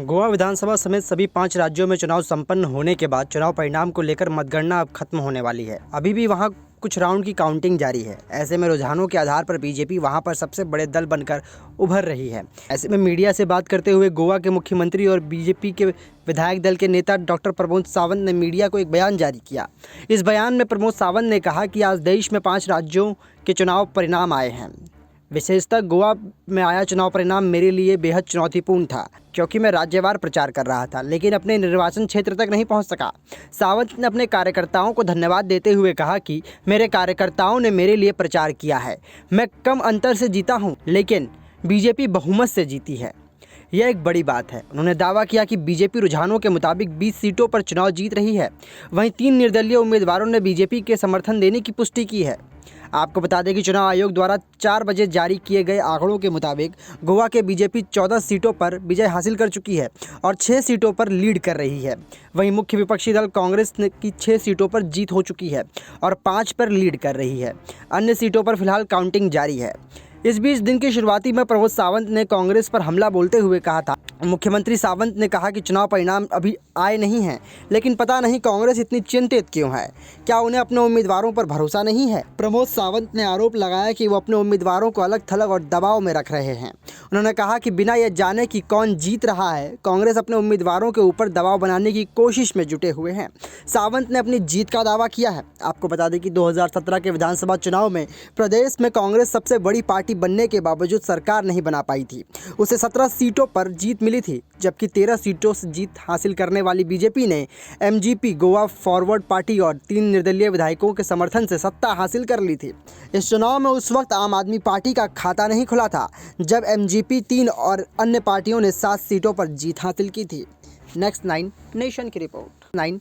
गोवा विधानसभा समेत सभी 5 राज्यों में चुनाव संपन्न होने के बाद चुनाव परिणाम को लेकर मतगणना अब खत्म होने वाली है। अभी भी वहां कुछ राउंड की काउंटिंग जारी है। ऐसे में रुझानों के आधार पर बीजेपी वहां पर सबसे बड़े दल बनकर उभर रही है। ऐसे में मीडिया से बात करते हुए गोवा के मुख्यमंत्री और बीजेपी के विधायक दल के नेता डॉक्टर प्रमोद सावंत ने मीडिया को एक बयान जारी किया। इस बयान में प्रमोद सावंत ने कहा कि आज देश में 5 राज्यों के चुनाव परिणाम आए हैं। विशेषतः गोवा में आया चुनाव परिणाम मेरे लिए बेहद चुनौतीपूर्ण था, क्योंकि मैं राज्यवार प्रचार कर रहा था लेकिन अपने निर्वाचन क्षेत्र तक नहीं पहुंच सका। सावंत ने अपने कार्यकर्ताओं को धन्यवाद देते हुए कहा कि मेरे कार्यकर्ताओं ने मेरे लिए प्रचार किया है। मैं कम अंतर से जीता हूं, लेकिन बीजेपी बहुमत से जीती है। यह एक बड़ी बात है। उन्होंने दावा किया कि बीजेपी रुझानों के मुताबिक 20 सीटों पर चुनाव जीत रही है। वहीं 3 निर्दलीय उम्मीदवारों ने बीजेपी के समर्थन देने की पुष्टि की है। आपको बता दें कि चुनाव आयोग द्वारा 4 बजे जारी किए गए आंकड़ों के मुताबिक गोवा के बीजेपी 14 सीटों पर विजय हासिल कर चुकी है और 6 सीटों पर लीड कर रही है। वहीं मुख्य विपक्षी दल कांग्रेस की 6 सीटों पर जीत हो चुकी है और 5 पर लीड कर रही है। अन्य सीटों पर फिलहाल काउंटिंग जारी है। इस बीच दिन की शुरुआती में प्रमोद सावंत ने कांग्रेस पर हमला बोलते हुए कहा था। मुख्यमंत्री सावंत ने कहा कि चुनाव परिणाम अभी आए नहीं हैं, लेकिन पता नहीं कांग्रेस इतनी चिंतित क्यों है। क्या उन्हें अपने उम्मीदवारों पर भरोसा नहीं है? प्रमोद सावंत ने आरोप लगाया कि वो अपने उम्मीदवारों को अलग थलग और दबाव में रख रहे हैं। उन्होंने कहा कि बिना यह जाने कि कौन जीत रहा है, कांग्रेस अपने उम्मीदवारों के ऊपर दबाव बनाने की कोशिश में जुटे हुए हैं। सावंत ने अपनी जीत का दावा किया है। आपको बता दें कि 2017 के विधानसभा चुनाव में प्रदेश में कांग्रेस सबसे बड़ी पार्टी बनने के बावजूद सरकार नहीं बना पाई थी। उसे 17 सीटों पर जीत मिली थी, जबकि 13 सीटों से जीत हासिल करने वाली बीजेपी ने एमजीपी, गोवा फॉरवर्ड पार्टी और 3 निर्दलीय विधायकों के समर्थन से सत्ता हासिल कर ली थी। इस चुनाव में उस वक्त आम आदमी पार्टी का खाता नहीं खुला था, जब एमजीपी 3 और अन्य पार्टियों ने 7 सीटों पर जीत हासिल की थी। नेक्स्ट 9 नेशन की रिपोर्ट। 9